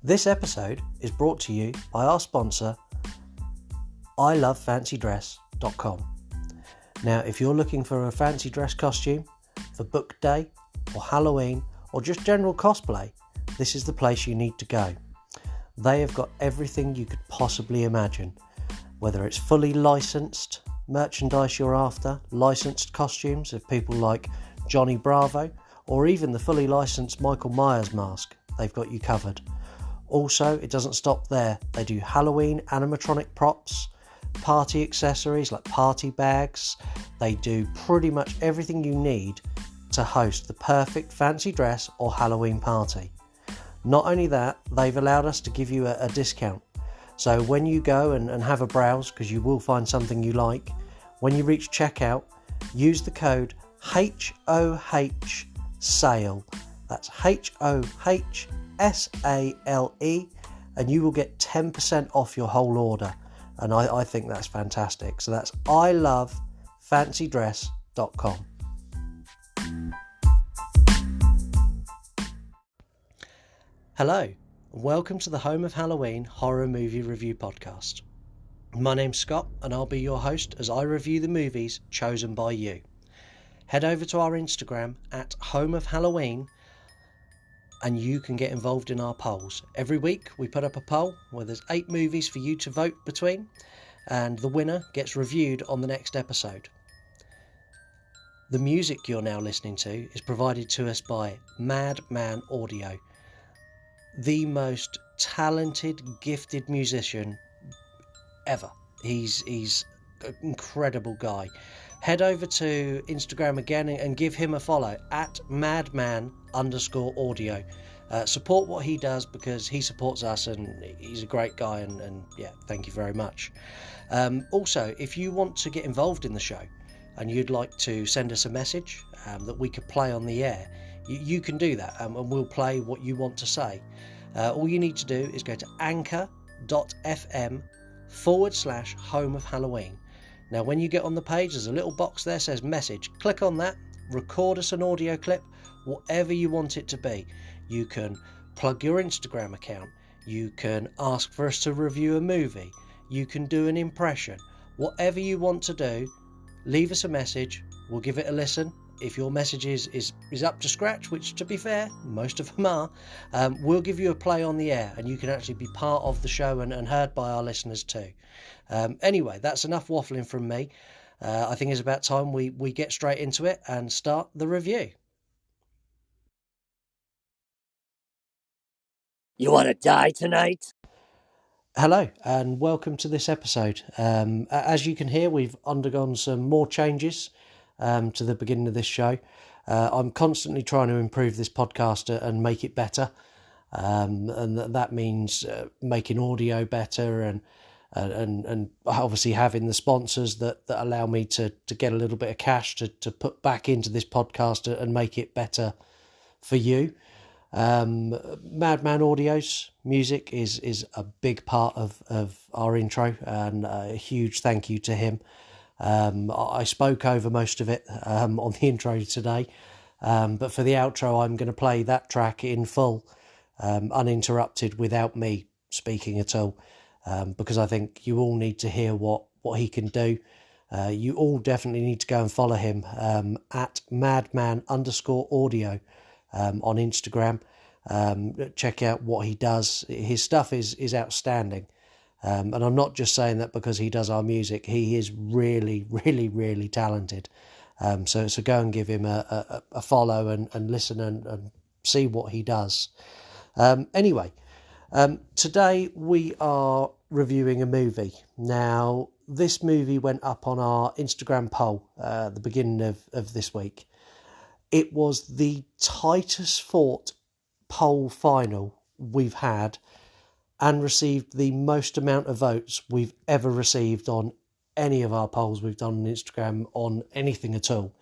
This episode is brought to you by our sponsor, ilovefancydress.com. Now, if you're looking for a fancy dress costume for book day or Halloween or just general cosplay, this is the place you need to go. They have got everything you could possibly imagine, whether it's fully licensed merchandise you're after, licensed costumes of people like Johnny Bravo, or even the fully licensed Michael Myers mask. They've got you covered. Also, it doesn't stop there. They do Halloween animatronic props, party accessories like party bags. They do pretty much everything you need to host the perfect fancy dress or Halloween party. Not only that, they've allowed us to give you a discount. So when you go and have a browse, because you will find something you like, when you reach checkout, use the code HOH SALE. That's HOH SALE, and you will get 10% off your whole order, and I think that's fantastic. So that's ilovefancydress.com. Hello, and welcome to the Home of Halloween horror movie review podcast. My name's Scott, and I'll be your host as I review the movies chosen by you. Head over to our Instagram at Home of Halloween and you can get involved in our polls. Every week we put up a poll where there's 8 movies for you to vote between, and the winner gets reviewed on the next episode. The music you're now listening to is provided to us by Madman Audio, the most talented, gifted musician ever. He's an incredible guy. Head over to Instagram again and give him a follow at madman_audio. Support what he does because he supports us and he's a great guy, and yeah, thank you very much. Also, if you want to get involved in the show and you'd like to send us a message that we could play on the air, you can do that, and we'll play what you want to say. All you need to do is go to anchor.fm/Home of Halloween. Now, when you get on the page, there's a little box there that says message. Click on that, record us an audio clip, whatever you want it to be. You can plug your Instagram account. You can ask for us to review a movie. You can do an impression. Whatever you want to do, leave us a message. We'll give it a listen. If your message is up to scratch, which to be fair, most of them are, we'll give you a play on the air and you can actually be part of the show and heard by our listeners too. Anyway, that's enough waffling from me. I think it's about time we get straight into it and start the review. You want to die tonight? Hello and welcome to this episode. As you can hear, we've undergone some more changes to the beginning of this show. I'm constantly trying to improve this podcast and make it better, and that means making audio better and obviously having the sponsors that allow me to get a little bit of cash to put back into this podcast and make it better for you. Madman Audio's music is a big part of our intro, and a huge thank you to him. I spoke over most of it on the intro today, but for the outro I'm going to play that track in full, uninterrupted, without me speaking at all, because I think you all need to hear what he can do. You all definitely need to go and follow him at madman_audio on Instagram. Check out what he does. His stuff is outstanding. And I'm not just saying that because he does our music. He is really, really, really talented. So go and give him a follow and listen and see what he does. Anyway, today we are reviewing a movie. Now, this movie went up on our Instagram poll at the beginning of this week. It was the tightest fought poll final we've had, and received the most amount of votes we've ever received on any of our polls we've done on Instagram on anything at all.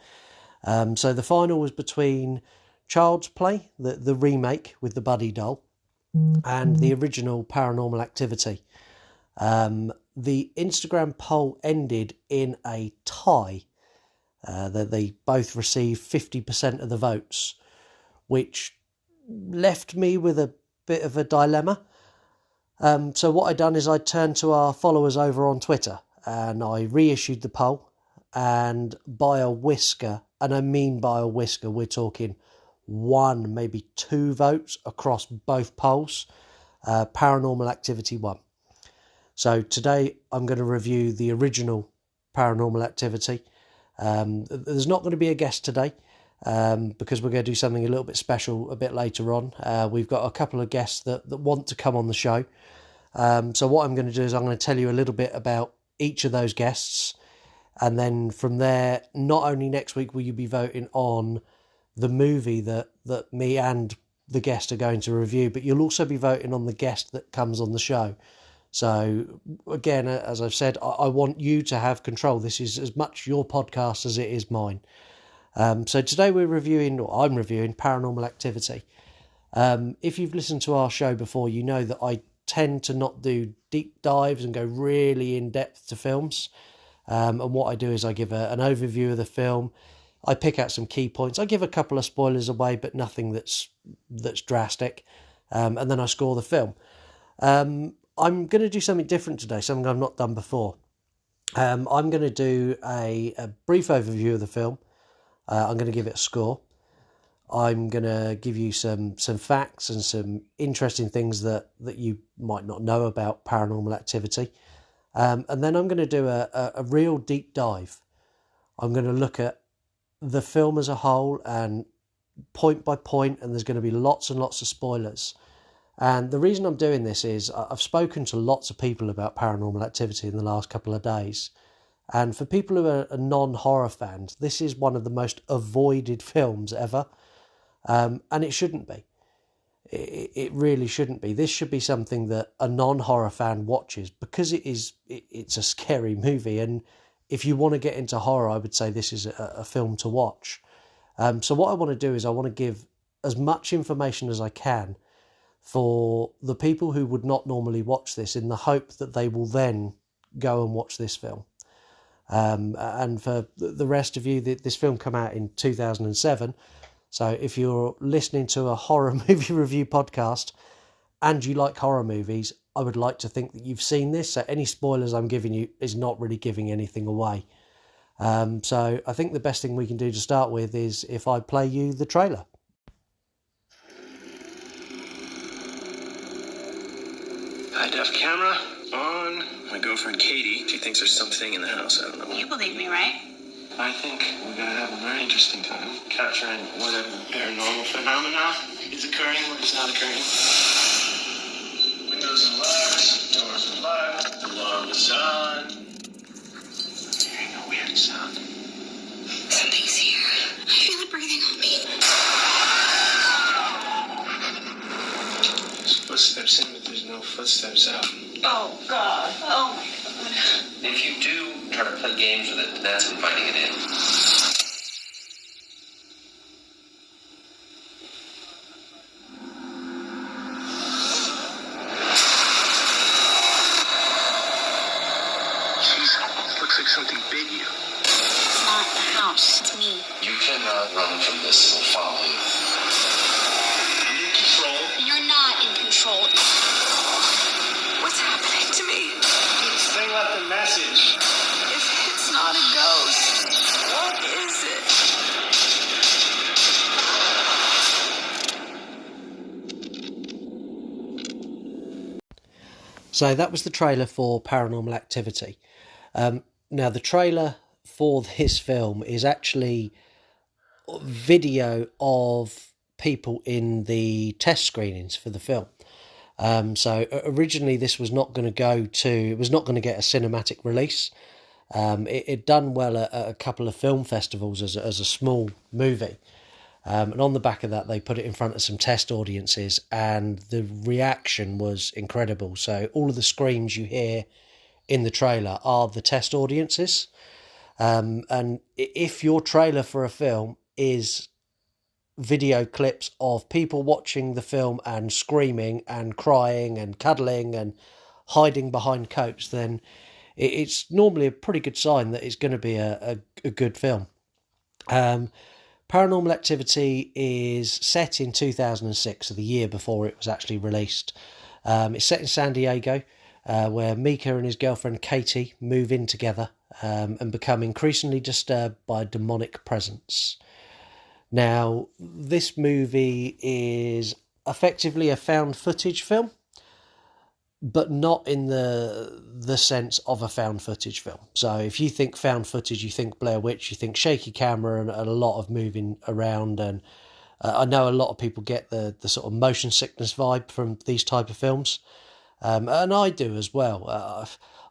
So the final was between Child's Play, the remake with the Buddy doll, and the original Paranormal Activity. The Instagram poll ended in a tie. That they both received 50% of the votes, which left me with a bit of a dilemma. So what I done is I turned to our followers over on Twitter and I reissued the poll, and by a whisker, and I mean by a whisker, we're talking 1, maybe 2 votes across both polls, Paranormal Activity won. So today I'm going to review the original Paranormal Activity. There's not going to be a guest today because we're going to do something a little bit special a bit later on. We've got a couple of guests that want to come on the show. So what I'm going to do is I'm going to tell you a little bit about each of those guests. And then from there, not only next week will you be voting on the movie that me and the guest are going to review, but you'll also be voting on the guest that comes on the show. So again, as I've said, I want you to have control. This is as much your podcast as it is mine. So today I'm reviewing Paranormal Activity. If you've listened to our show before, you know that I tend to not do deep dives and go really in depth to films. And what I do is I give an overview of the film. I pick out some key points. I give a couple of spoilers away, but nothing that's drastic. And then I score the film. I'm going to do something different today, something I've not done before. I'm going to do a brief overview of the film. I'm going to give it a score. I'm going to give you some facts and some interesting things that you might not know about Paranormal Activity. And then I'm going to do a real deep dive. I'm going to look at the film as a whole and point by point, and there's going to be lots and lots of spoilers. And the reason I'm doing this is I've spoken to lots of people about Paranormal Activity in the last couple of days. And for people who are non-horror fans, this is one of the most avoided films ever. And it shouldn't be. It really shouldn't be. This should be something that a non-horror fan watches because it's a scary movie. And if you want to get into horror, I would say this is a film to watch. So what I want to do is I want to give as much information as I can for the people who would not normally watch this, in the hope that they will then go and watch this film. And for the rest of you, this film came out in 2007. So if you're listening to a horror movie review podcast and you like horror movies, I would like to think that you've seen this. So any spoilers I'm giving you is not really giving anything away. So I think the best thing we can do to start with is if I play you the trailer. High def camera on. My girlfriend Katie, she thinks there's something in the house. I don't know. You believe me, right? I think we're gonna have a very interesting time capturing whatever paranormal phenomena is occurring, what is not occurring. Windows are locked, doors are locked, alarm is on. Hearing a weird sound. Something's here. I feel it breathing on me. There's footsteps in, but there's no footsteps out. Oh, God. Oh, my God. If you do try to play games with it, that's inviting it in. Jeez, looks like something big here. It's not the house. It's me. You cannot run from this. It will follow you. I'm in control. You're not in control. What's happening to me? This thing left a message. If it's not a ghost, what is it? So that was the trailer for Paranormal Activity. Now the trailer for this film is actually video of people in the test screenings for the film. So originally this was not going to get a cinematic release. It done well at a couple of film festivals as a small movie. And on the back of that, they put it in front of some test audiences, and the reaction was incredible. So all of the screams you hear in the trailer are the test audiences. And if your trailer for a film is video clips of people watching the film and screaming and crying and cuddling and hiding behind coats, then it's normally a pretty good sign that it's going to be a good film. Paranormal Activity is set in 2006, so the year before it was actually released. It's set in San Diego, where Mika and his girlfriend Katie move in together and become increasingly disturbed by a demonic presence. Now, this movie is effectively a found footage film, but not in the sense of a found footage film. So if you think found footage, you think Blair Witch, you think shaky camera and a lot of moving around. And I know a lot of people get the sort of motion sickness vibe from these type of films. And I do as well.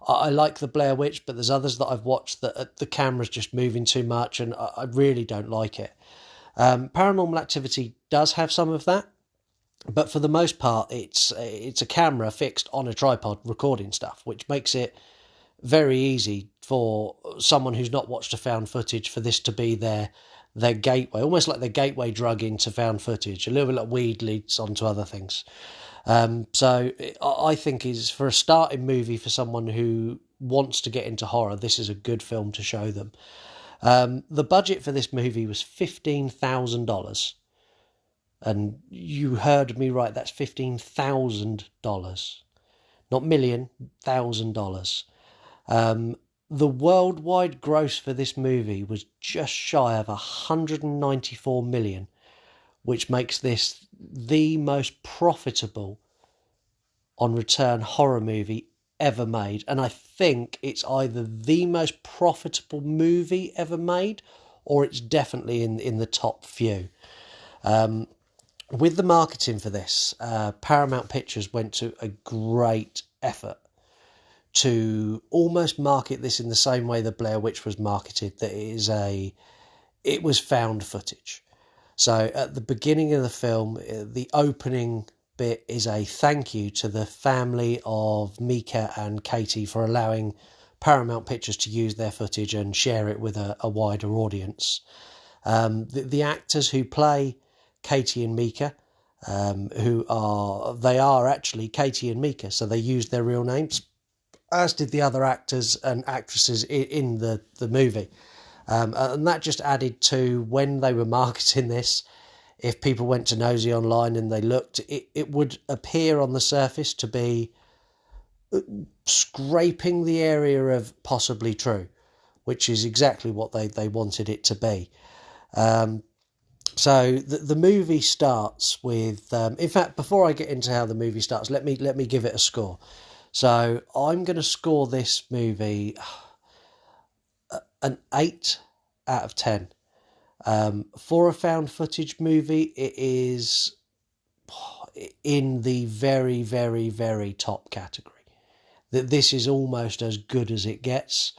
I like the Blair Witch, but there's others that I've watched that the camera's just moving too much, and I really don't like it. Paranormal Activity does have some of that, but for the most part, it's a camera fixed on a tripod recording stuff, which makes it very easy for someone who's not watched a found footage for this to be their gateway, almost like their gateway drug into found footage. A little bit like weed leads onto other things. So I think is for a starting movie for someone who wants to get into horror, this is a good film to show them. The budget for this movie was $15,000. And you heard me right, that's $15,000. Not million, $1,000. The worldwide gross for this movie was just shy of 194 million, which makes this the most profitable on return horror movie ever made. And I think it's either the most profitable movie ever made, or it's definitely in the top few. With the marketing for this, Paramount Pictures went to a great effort to almost market this in the same way the Blair Witch was marketed, that it was found footage. So at the beginning of the film, the opening bit is a thank you to the family of Mika and Katie for allowing Paramount Pictures to use their footage and share it with a wider audience. The actors who play Katie and Mika, they are actually Katie and Mika, so they used their real names, as did the other actors and actresses in the movie. And that just added to, when they were marketing this, if people went to Nosy online and they looked, it would appear on the surface to be scraping the area of possibly true, which is exactly what they wanted it to be. So the movie starts with, in fact, before I get into how the movie starts, let me give it a score. So I'm going to score this movie an 8 out of 10. For a found footage movie, it is in the very, very, very top category. This is almost as good as it gets.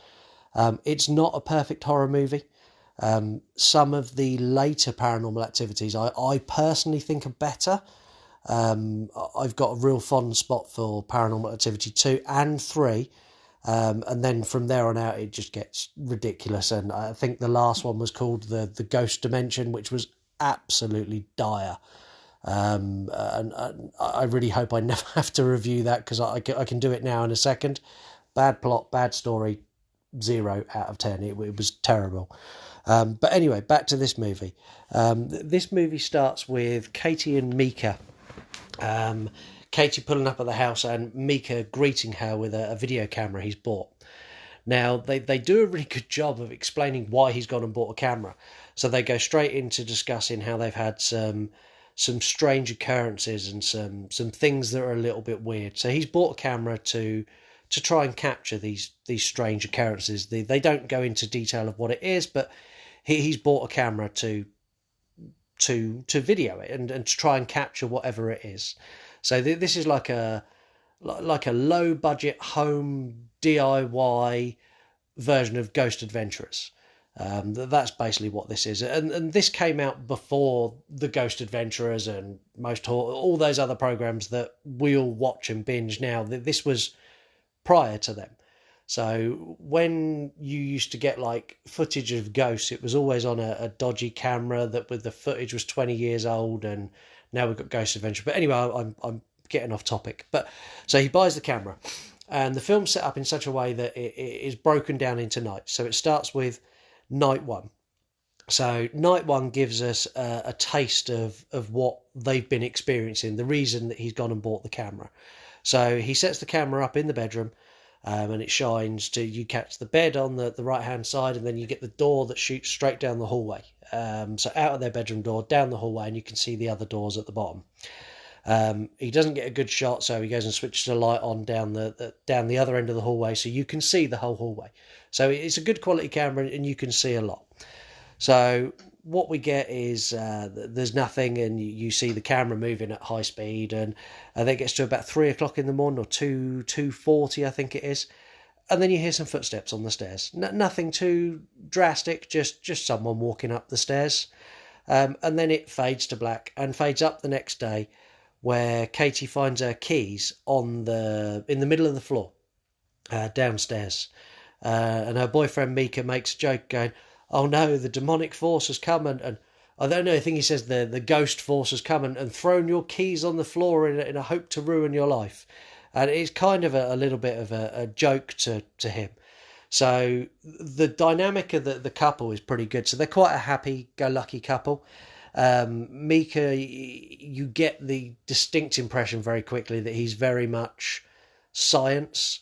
It's not a perfect horror movie. Some of the later Paranormal Activities I personally think are better. I've got a real fond spot for Paranormal Activity 2 and 3. And then from there on out, it just gets ridiculous. And I think the last one was called the Ghost Dimension, which was absolutely dire. And I really hope I never have to review that, because I can do it now in a second. Bad plot, bad story, 0 out of 10. It was terrible. But anyway, back to this movie. This movie starts with Katie and Mika. Katie pulling up at the house and Mika greeting her with a video camera he's bought. Now, they do a really good job of explaining why he's gone and bought a camera. So they go straight into discussing how they've had some strange occurrences and some things that are a little bit weird. So he's bought a camera to try and capture these strange occurrences. They don't go into detail of what it is, but he's bought a camera to video it and to try and capture whatever it is. So this is like a low budget home DIY version of Ghost Adventurers. That's basically what this is, and this came out before the Ghost Adventurers and all those other programs that we all watch and binge now. This was prior to them. So when you used to get like footage of ghosts, it was always on a dodgy camera that with the footage was 20 years old, and now we've got Ghost Adventure. But anyway, I'm getting off topic. But so he buys the camera, and the film's set up in such a way that it is broken down into nights. So it starts with night 1, So night one gives us a taste of what they've been experiencing, the reason that he's gone and bought the camera. So he sets the camera up in the bedroom, and it shines to, you catch the bed on the right hand side, and then you get the door that shoots straight down the hallway. So out of their bedroom door, down the hallway, and you can see the other doors at the bottom. He doesn't get a good shot, so he goes and switches the light on down the other end of the hallway, so you can see the whole hallway. So it's a good quality camera, and you can see a lot. So what we get is there's nothing, and you see the camera moving at high speed, and then it gets to about 3 o'clock in the morning, or 2:40, I think it is, and then you hear some footsteps on the stairs. Nothing too drastic, just someone walking up the stairs, and then it fades to black and fades up the next day, where Katie finds her keys in the middle of the floor, downstairs, and her boyfriend Mika makes a joke going, "Oh no, the demonic force has come and I don't know, I think he says the ghost force has come and thrown your keys on the floor in a hope to ruin your life." And it's kind of a little bit of a joke to him. So the dynamic of the couple is pretty good. So they're quite a happy-go-lucky couple. Mika, you get the distinct impression very quickly that he's very much science.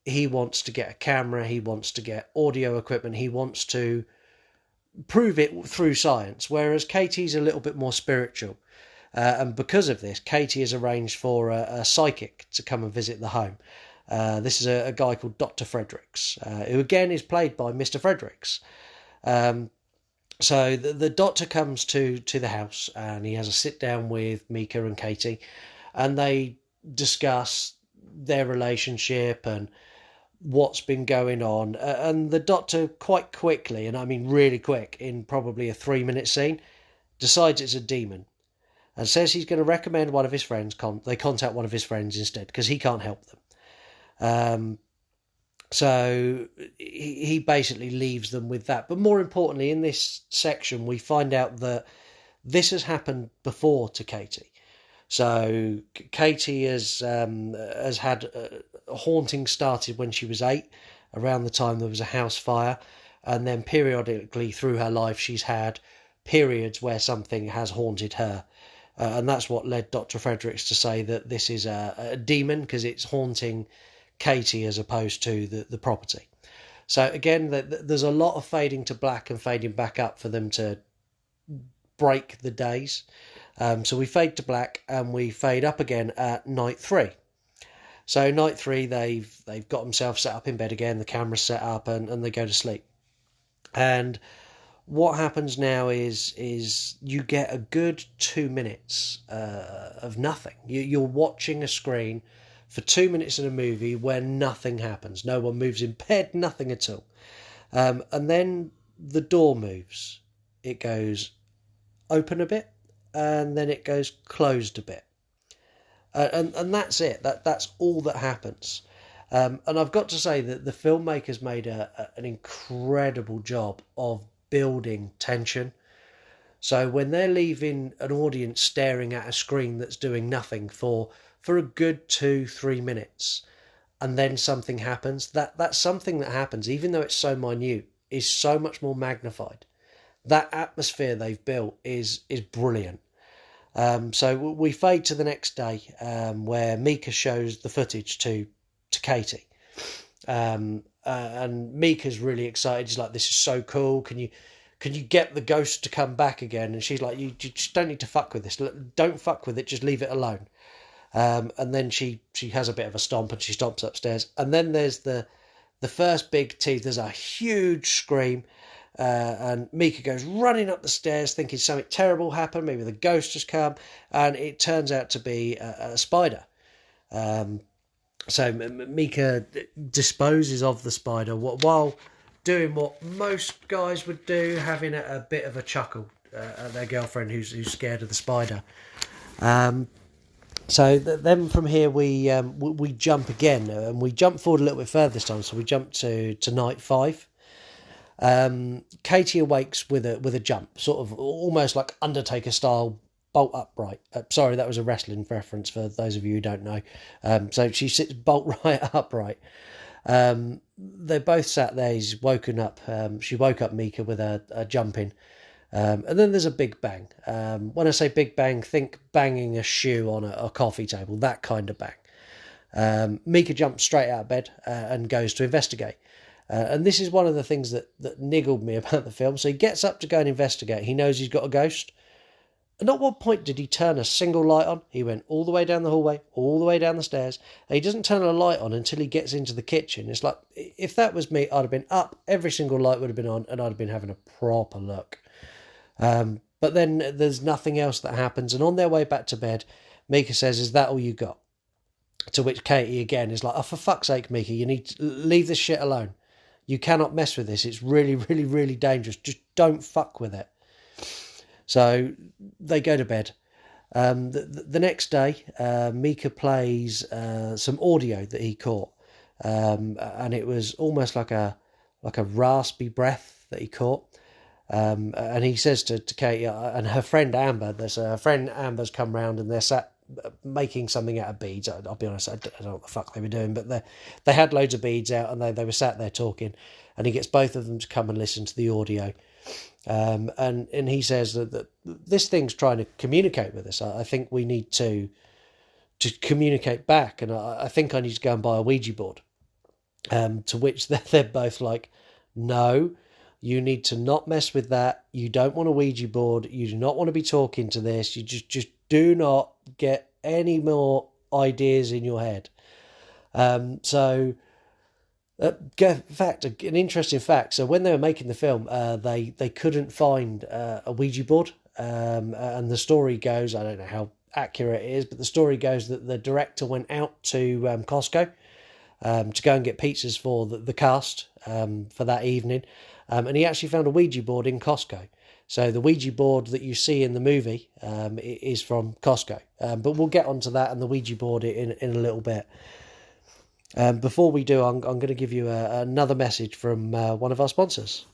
He wants to get a camera, he wants to get audio equipment, he wants to prove it through science, whereas Katie's a little bit more spiritual. And because of this, Katie has arranged for a psychic to come and visit the home. This is a guy called Dr. Fredericks, who again is played by Mr. Fredericks. So the doctor comes to the house, and he has a sit down with Mika and Katie, and they discuss their relationship and what's been going on. And the doctor quite quickly, and I mean really quick, in probably a 3-minute scene, decides it's a demon and says he's going to recommend one of his friends. They contact one of his friends instead because he can't help them. So he basically leaves them with that. But more importantly, in this section, we find out that this has happened before to Katie. So Katie has had a haunting started when she was 8, around the time there was a house fire, and then periodically through her life she's had periods where something has haunted her. And that's what led Dr. Fredericks to say that this is a demon, because it's haunting Katie as opposed to the property. So again, there's a lot of fading to black and fading back up for them to break the days. So we fade to black and we fade up again at night 3. So night 3, they've got themselves set up in bed again, the camera's set up, and they go to sleep. And what happens now is you get a good 2 minutes of nothing. You're watching a screen for 2 minutes in a movie where nothing happens. No one moves in bed, nothing at all. And then the door moves. It goes open a bit, and then it goes closed a bit. And that's it. That's all that happens. And I've got to say that the filmmakers made an incredible job of building tension. So when they're leaving an audience staring at a screen that's doing nothing for a good 2-3 minutes, and then something happens, that something that happens, even though it's so minute, is so much more magnified. That atmosphere they've built is brilliant. So we fade to the next day, where Mika shows the footage to Katie. And Mika's really excited. She's like, "This is so cool. Can you get the ghost to come back again?" And she's like, "You just don't need to fuck with this. Don't fuck with it. Just leave it alone." And then she has a bit of a stomp, and she stomps upstairs. And then there's the first big tease. There's a huge scream. And Mika goes running up the stairs thinking something terrible happened. Maybe the ghost has come. And it turns out to be a spider. So Mika disposes of the spider while doing what most guys would do, having a bit of a chuckle at their girlfriend who's scared of the spider. So then from here we jump again, and we jump forward a little bit further this time. So we jump to night 5. Katie awakes with a jump, sort of almost like Undertaker style, bolt upright. Sorry, that was a wrestling reference for those of you who don't know. So she sits bolt right upright. They both sat there. He's woken up. She woke up Mika with a jumping, And then there's a big bang. When I say big bang, think banging a shoe on a coffee table, that kind of bang. Mika jumps straight out of bed and goes to investigate. And this is one of the things that niggled me about the film. So he gets up to go and investigate. He knows he's got a ghost. And at what point did he turn a single light on? He went all the way down the hallway, all the way down the stairs. And he doesn't turn a light on until he gets into the kitchen. It's like, if that was me, I'd have been up, every single light would have been on, and I'd have been having a proper look. But then there's nothing else that happens. And on their way back to bed, Mika says, "Is that all you got?" To which Katie again is like, "Oh, for fuck's sake, Mika, you need to leave this shit alone. You cannot mess with this. It's really, really, really dangerous. Just don't fuck with it." So they go to bed. The next day, Mika plays some audio that he caught. And it was almost like a raspy breath that he caught. And he says to Katie and her friend Amber, her friend Amber's come round and they're sat making something out of beads. I'll be honest, I don't know what the fuck they were doing, but they had loads of beads out and they were sat there talking, and he gets both of them to come and listen to the audio. And he says that this thing's trying to communicate with us. I think we need to communicate back, and I think I need to go and buy a Ouija board. To which they're both like, "No, you need to not mess with that. You don't want a Ouija board. You do not want to be talking to this. You just do not get any more ideas in your head." An interesting fact. So when they were making the film, they couldn't find a Ouija board. And the story goes, I don't know how accurate it is, but the story goes that the director went out to Costco to go and get pizzas for the cast for that evening. And he actually found a Ouija board in Costco. So the Ouija board that you see in the movie is from Costco. But we'll get onto that and the Ouija board in a little bit. Before we do, I'm going to give you another message from one of our sponsors.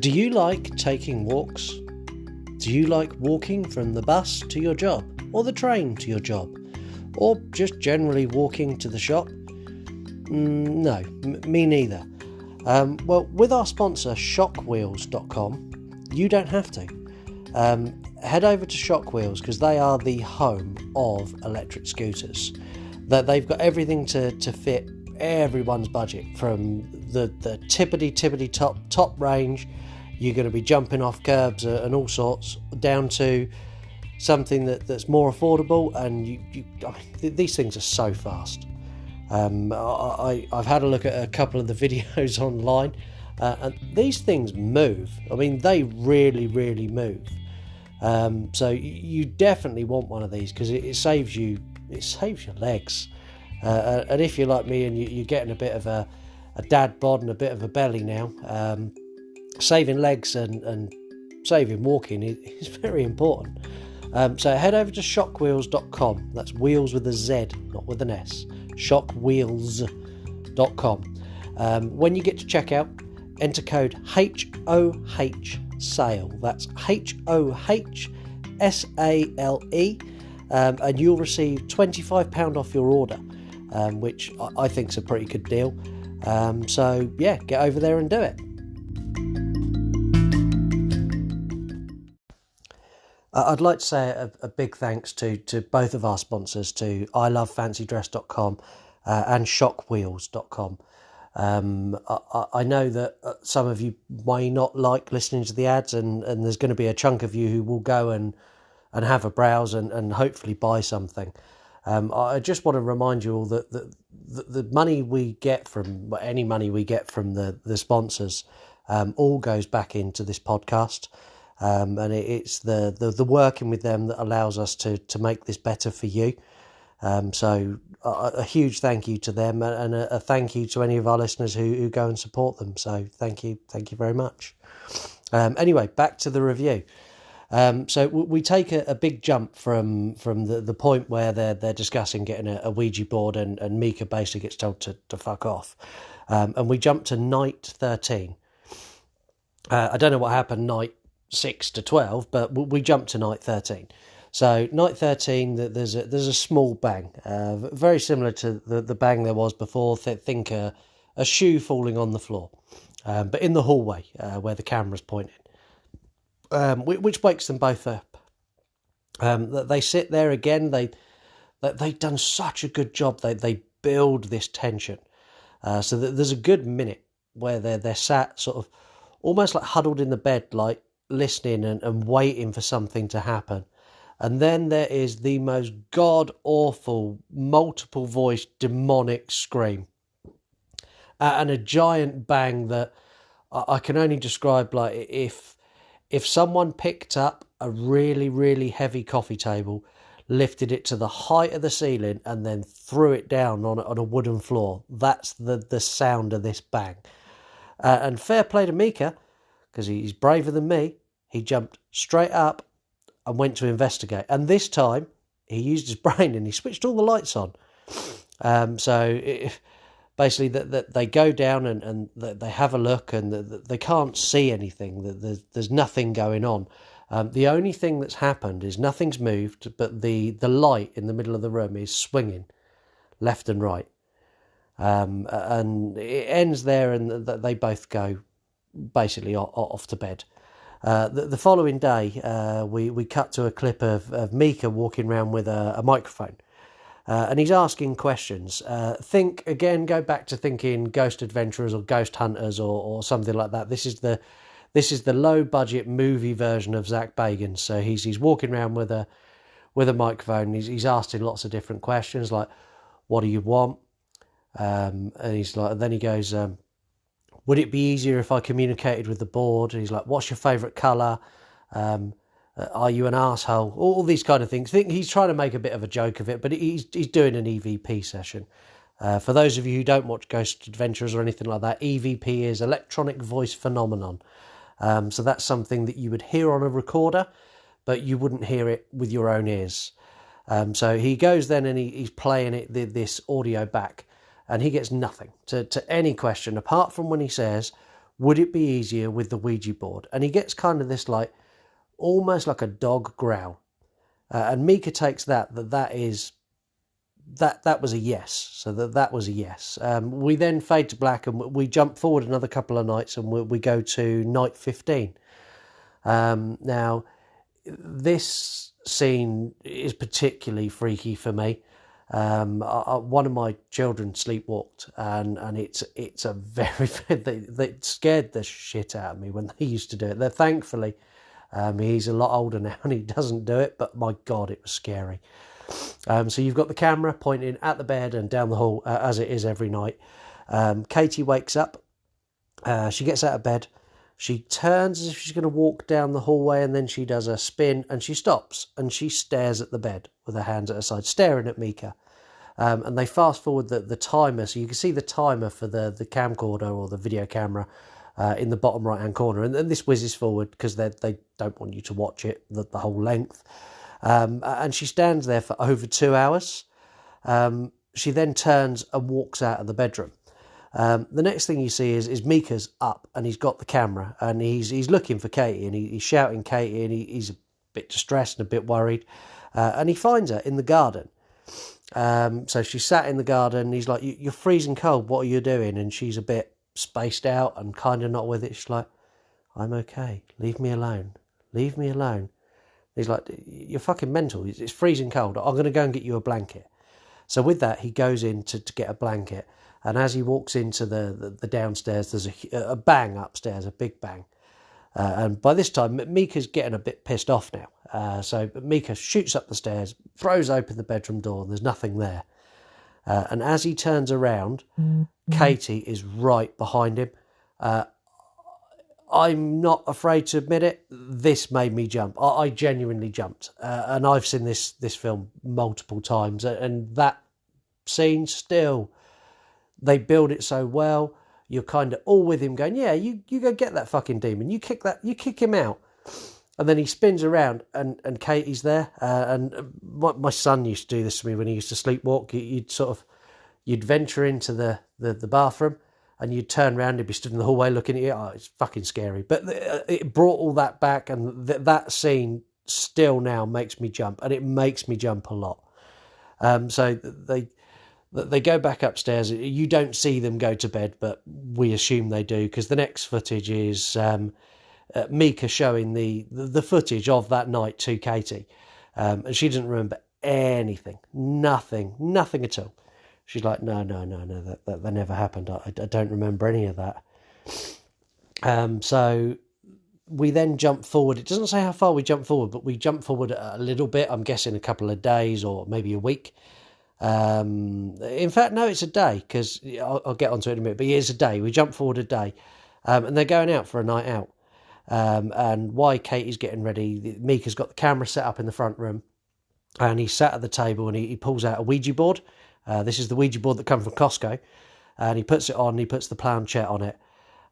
Do you like taking walks? Do you like walking from the bus to your job, or the train to your job, or just generally walking to the shop? No, me neither. Well, with our sponsor shockwheels.com, you don't have to. Head over to Shockwheels because they are the home of electric scooters. They've got everything to fit everyone's budget, from the tippity top range. You're going to be jumping off curbs and all sorts, down to something that's more affordable. And these things are so fast. I've had a look at a couple of the videos online, and these things move. I mean, they really, really move. So you definitely want one of these because it saves your legs. And if you're like me and you're getting a bit of a dad bod and a bit of a belly now, saving legs and saving walking is very important. So head over to shockwheels.com. That's wheels with a Z, not with an S. Shockwheels.com. When you get to checkout, enter code HOH SALE. That's HOHSALE, and you'll receive £25 off your order, which I think is a pretty good deal. So yeah, get over there and do it. I'd like to say a big thanks to both of our sponsors, to ilovefancydress.com and shockwheels.com. I know that some of you may not like listening to the ads, and there's going to be a chunk of you who will go and have a browse and hopefully buy something. I just want to remind you all that the money we get from any money we get from the sponsors all goes back into this podcast. And it's the working with them that allows us to make this better for you. So a huge thank you to them, and a thank you to any of our listeners who go and support them. So thank you very much. Anyway, back to the review. So we take a big jump from the point where they're discussing getting a Ouija board, and Mika basically gets told to fuck off. And we jump to night 13. I don't know what happened night 6 to 12, but we jump to night 13. So night 13, there's a small bang, very similar to the bang there was before. Think a a shoe falling on the floor, but in the hallway where the camera's pointing, which wakes them both up. They sit there again. They've done such a good job. They build this tension, so that there's a good minute where they're sat sort of almost like huddled in the bed, like listening and waiting for something to happen. And then there is the most god-awful, multiple-voice, demonic scream. And a giant bang that I can only describe like if someone picked up a really, really heavy coffee table, lifted it to the height of the ceiling, and then threw it down on a wooden floor. That's the sound of this bang. And fair play to Mika, because he's braver than me. He jumped straight up and went to investigate. And this time, he used his brain and he switched all the lights on. Basically, that they go down and they have a look, and they can't see anything. There's nothing going on. The only thing that's happened is nothing's moved, but the light in the middle of the room is swinging left and right. And it ends there, and they both go basically off to bed. The following day, we cut to a clip of Mika walking around with a microphone, and he's asking questions. Go back to thinking Ghost Adventurers or Ghost Hunters or something like that. This is the low budget movie version of Zach Bagans. So he's walking around with a microphone. He's asking lots of different questions like, "What do you want?" And he's like, then he goes, "Would it be easier if I communicated with the board?" And he's like, "What's your favourite colour? Are you an arsehole?" All these kind of things. I think he's trying to make a bit of a joke of it, but he's doing an EVP session. For those of you who don't watch Ghost Adventures or anything like that, EVP is electronic voice phenomenon. So that's something that you would hear on a recorder, but you wouldn't hear it with your own ears. So he goes then and he's playing this audio back, and he gets nothing to any question apart from when he says, "Would it be easier with the Ouija board?" And he gets kind of this like almost like a dog growl, and Mika takes that was a yes. So that was a yes. We then fade to black, and we jump forward another couple of nights, and we go to night 15. Now, this scene is particularly freaky for me. One of my children sleepwalked, and it's a very they scared the shit out of me when they used to do it. They're thankfully he's a lot older now and he doesn't do it, but my God, it was scary. So you've got the camera pointing at the bed and down the hall as it is every night. Katie wakes up. She gets out of bed. She turns as if she's going to walk down the hallway, and then she does a spin and she stops and she stares at the bed with her hands at her side, staring at Mika. And they fast forward the timer, so you can see the timer for the camcorder or the video camera in the bottom right hand corner, and this whizzes forward because they don't want you to watch it the whole length. And she stands there for over 2 hours. She then turns and walks out of the bedroom. The next thing you see is Mika's up and he's got the camera and he's looking for Katie, and he's shouting Katie, and he's a bit distressed and a bit worried, and he finds her in the garden. So she sat in the garden, and he's like, "You're freezing cold, what are you doing?" And she's a bit spaced out and kind of not with it. She's like, "I'm okay, leave me alone, leave me alone." He's like, "You're fucking mental, it's freezing cold, I'm going to go and get you a blanket." So with that, he goes in to get a blanket, and as he walks into the downstairs, there's a bang upstairs, a big bang. And by this time, Mika's getting a bit pissed off now. So Mika shoots up the stairs, throws open the bedroom door, and there's nothing there. And as he turns around, Katie is right behind him. I'm not afraid to admit it, this made me jump. I genuinely jumped. And I've seen this film multiple times. And that scene still, they build it so well. You're kind of all with him going, "Yeah, you go get that fucking demon. You kick him out." And then he spins around and Katie's there. And my son used to do this to me when he used to sleepwalk. You'd venture into the bathroom and you'd turn around and be stood in the hallway looking at you. Oh, it's fucking scary. But it brought all that back, and that scene still now makes me jump, and it makes me jump a lot. So They go back upstairs. You don't see them go to bed, but we assume they do, because the next footage is Mika showing the footage of that night to Katie. And she doesn't remember anything. Nothing at all. She's like, no, that never happened. I don't remember any of that. So we then jump forward. It doesn't say how far we jump forward, but we jump forward a little bit. I'm guessing a couple of days or maybe a week. In fact, no, it's a day, because I'll get onto it in a minute, but it's a day. We jump forward a day, and they're going out for a night out. And while Katie's getting ready, Mika's got the camera set up in the front room, and he's sat at the table, and he pulls out a Ouija board. This is the Ouija board that comes from Costco, and he puts it on. He puts the planchette on it,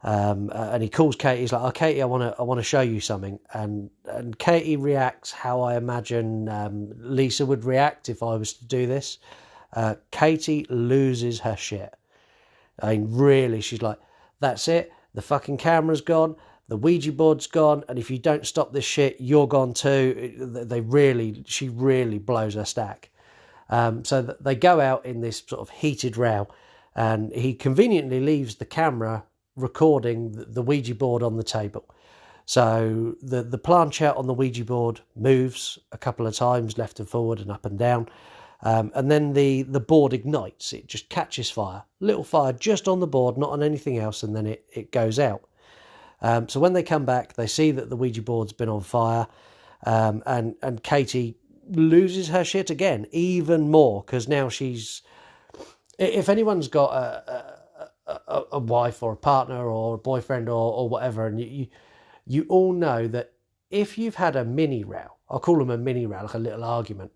and he calls Katie. He's like, "Oh, Katie, I want to show you something." And Katie reacts how I imagine Lisa would react if I was to do this. Katie loses her shit. I mean, really, she's like, "That's it. The fucking camera's gone. The Ouija board's gone. And if you don't stop this shit, you're gone too." She really blows her stack. So they go out in this sort of heated row, and he conveniently leaves the camera recording the Ouija board on the table. So the planchette on the Ouija board moves a couple of times, left and forward and up and down. And then the board ignites. It just catches fire. Little fire just on the board, not on anything else, and then it goes out. So when they come back, they see that the Ouija board's been on fire, and Katie loses her shit again, even more, because now she's... If anyone's got a wife or a partner or a boyfriend or whatever, and you all know that if you've had a mini row, I'll call them a mini row, like a little argument,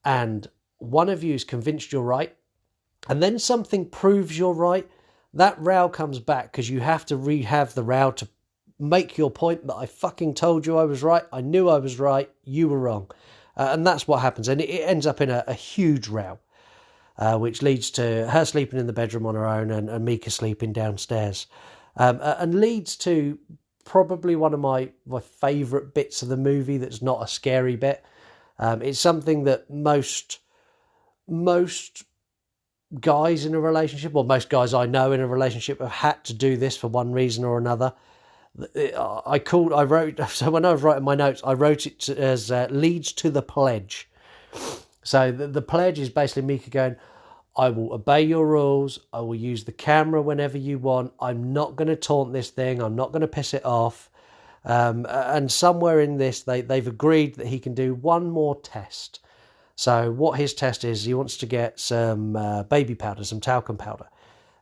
and one of you's convinced you're right, and then something proves you're right, that row comes back, because you have to rehave the row to make your point that I fucking told you I was right, I knew I was right, you were wrong. And that's what happens, and it ends up in a huge row, which leads to her sleeping in the bedroom on her own, and Mika sleeping downstairs, and leads to probably one of my favourite bits of the movie that's not a scary bit. It's something that most guys in a relationship, or most guys I know in a relationship, have had to do this for one reason or another. So when I was writing my notes, I wrote it as leads to the pledge. So the pledge is basically Mika going, I will obey your rules, I will use the camera whenever you want, I'm not going to taunt this thing, I'm not going to piss it off. And somewhere in this, they've agreed that he can do one more test. So what his test is, he wants to get some baby powder, some talcum powder,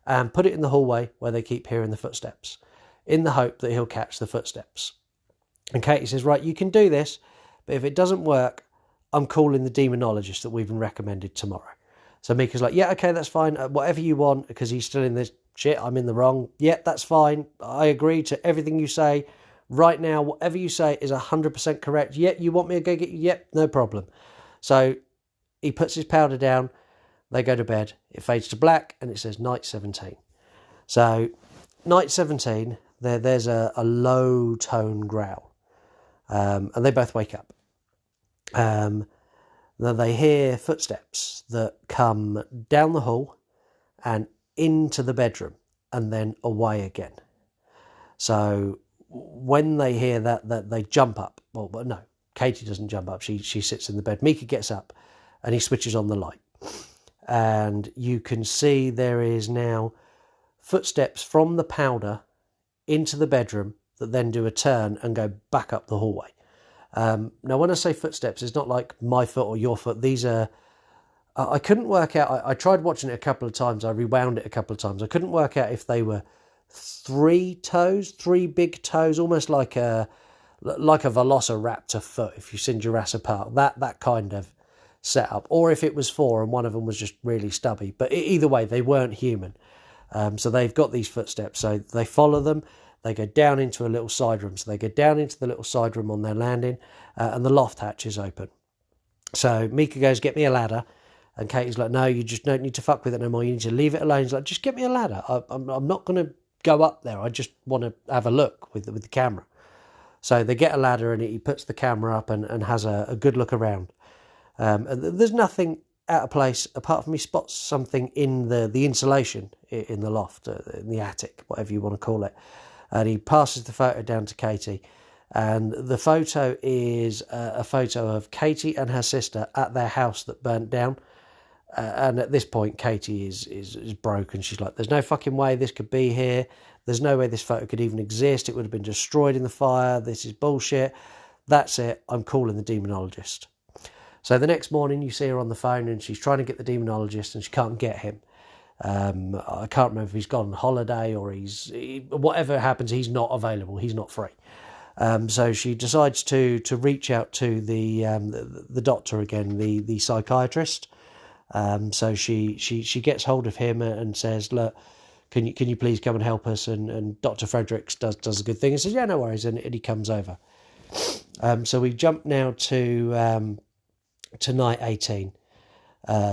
and put it in the hallway where they keep hearing the footsteps, in the hope that he'll catch the footsteps. And Katie says, right, you can do this, but if it doesn't work, I'm calling the demonologist that we've been recommended tomorrow. So Mika's like, yeah, okay, that's fine, whatever you want, because he's still in this shit, I'm in the wrong. Yeah, that's fine, I agree to everything you say. Right now, whatever you say is 100% correct. Yep, you want me to go get you? Yep, no problem. So he puts his powder down, they go to bed, it fades to black, and it says night 17. So night 17, there's a low tone growl, and they both wake up. Then they hear footsteps that come down the hall and into the bedroom and then away again. So when they hear that they jump up. Well, no, Katie doesn't jump up. She sits in the bed. Mika gets up and he switches on the light. And you can see there is now footsteps from the powder into the bedroom that then do a turn and go back up the hallway. Now, when I say footsteps, it's not like my foot or your foot. These are... I couldn't work out... I tried watching it a couple of times. I rewound it a couple of times. I couldn't work out if they were three big toes, almost like a velociraptor foot, if you've seen Jurassic Park. That kind of setup. Or if it was four and one of them was just really stubby. But either way, they weren't human. So they've got these footsteps. So they follow them. They go down into a little side room. So they go down into the little side room on their landing, and the loft hatch is open. So Mika goes, get me a ladder. And Katie's like, no, you just don't need to fuck with it no more. You need to leave it alone. He's like, just get me a ladder. I'm not going to go up there. I just want to have a look with the camera. So they get a ladder and he puts the camera up and has a good look around. And there's nothing out of place, apart from he spots something in the insulation in the loft, in the attic, whatever you want to call it. And he passes the photo down to Katie. And the photo is a photo of Katie and her sister at their house that burnt down. And at this point, Katie is broken. She's like, there's no fucking way this could be here. There's no way this photo could even exist. It would have been destroyed in the fire. This is bullshit. That's it. I'm calling the demonologist. So the next morning, you see her on the phone and she's trying to get the demonologist and she can't get him. I can't remember if he's gone on holiday or whatever happens, he's not available. He's not free. So she decides to reach out to the doctor again, the psychiatrist. So she gets hold of him and says, look, can you please come and help us? And Dr. Fredericks does a good thing and says, yeah, no worries. And he comes over. So we jump now to night 18.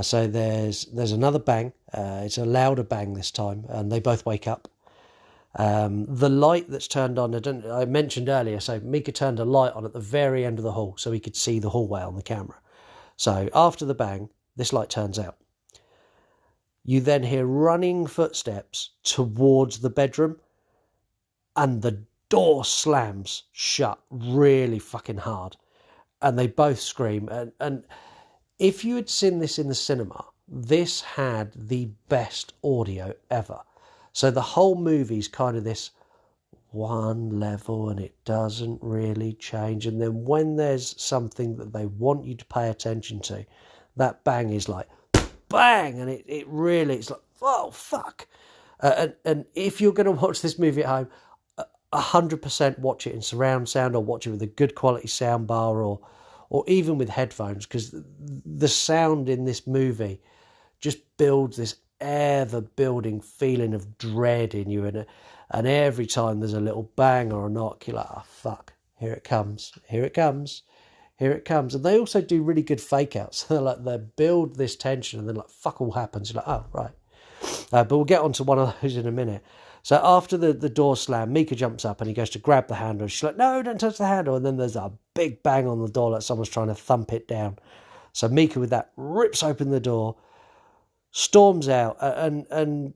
So there's another bang. It's a louder bang this time, and they both wake up. The light that's turned on, I mentioned earlier, so Mika turned a light on at the very end of the hall so he could see the hallway on the camera. So after the bang, this light turns out. You then hear running footsteps towards the bedroom, and the door slams shut really fucking hard, and they both scream. And if you had seen this in the cinema, this had the best audio ever. So the whole movie's kind of this one level and it doesn't really change. And then when there's something that they want you to pay attention to, that bang is like bang, and it really, it's like, oh fuck. And if you're going to watch this movie at home, 100% watch it in surround sound, or watch it with a good quality sound bar, or even with headphones, because the sound in this movie just builds this ever-building feeling of dread in you, and every time there's a little bang or a knock, you're like, oh fuck, here it comes, here it comes, here it comes. And they also do really good fake-outs. They build this tension, and then like fuck all happens. You're like, oh right. But we'll get onto one of those in a minute. So after the door slam, Mika jumps up and he goes to grab the handle. She's like, no, don't touch the handle. And then there's a big bang on the door like someone's trying to thump it down. So Mika with that rips open the door, storms out, and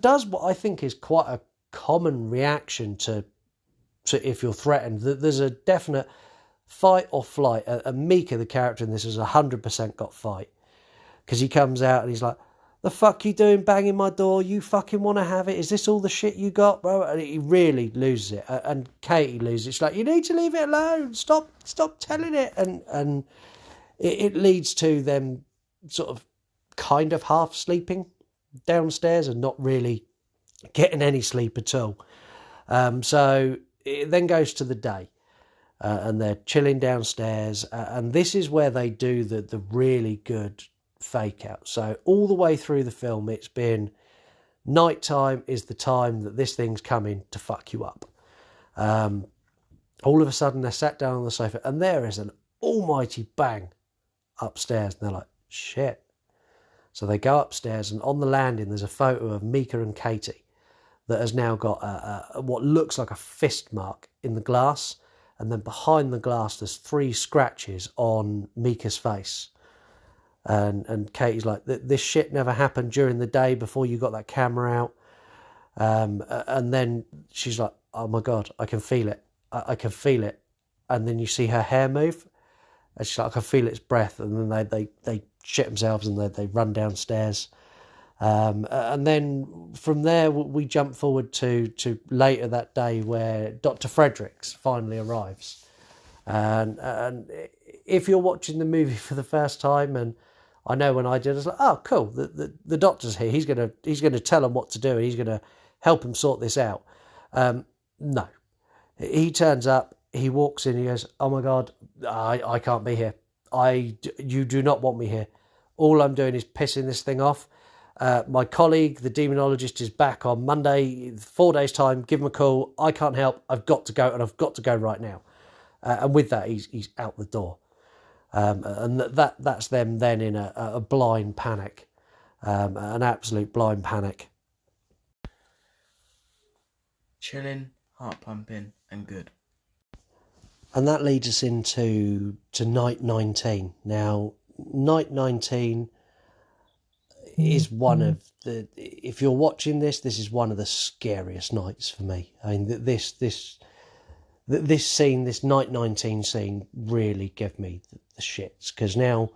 does what I think is quite a common reaction to if you're threatened. There's a definite fight or flight. And Mika, the character in this, has 100% got fight. Because he comes out and he's like, the fuck you doing banging my door? You fucking want to have it? Is this all the shit you got, bro? And he really loses it. And Katie loses it. She's like, you need to leave it alone. Stop telling it. And it leads to them sort of kind of half sleeping downstairs and not really getting any sleep at all. So it then goes to the day. And they're chilling downstairs. And this is where they do the really good fake out. So all the way through the film, it's been nighttime is the time that this thing's coming to fuck you up. All of a sudden they're sat down on the sofa and there is an almighty bang upstairs, and they're like, shit. So they go upstairs, and on the landing there's a photo of Mika and Katie that has now got what looks like a fist mark in the glass, and then behind the glass there's 3 scratches on Mika's face. And Katie's like, this shit never happened during the day before you got that camera out. And then she's like, oh my God, I can feel it. I can feel it. And then you see her hair move. And she's like, I can feel its breath. And then they shit themselves and they run downstairs. And then from there, we jump forward to later that day where Dr. Fredericks finally arrives. And if you're watching the movie for the first time, and I know when I did, I was like, oh, cool, the doctor's here. He's gonna tell them what to do, and he's gonna help them sort this out. No, he turns up, he walks in, he goes, oh my God, I can't be here. You do not want me here. All I'm doing is pissing this thing off. My colleague, the demonologist, is back on Monday, 4 days time. Give him a call. I can't help. I've got to go, and I've got to go right now. And with that, he's out the door. And that's them then in a blind panic, an absolute blind panic. Chilling, heart pumping, and good. And that leads us into night 19. Now, night 19 is one of the, if you're watching this is one of the scariest nights for me. I mean, this scene, this night 19 scene, really gave me the shits, because now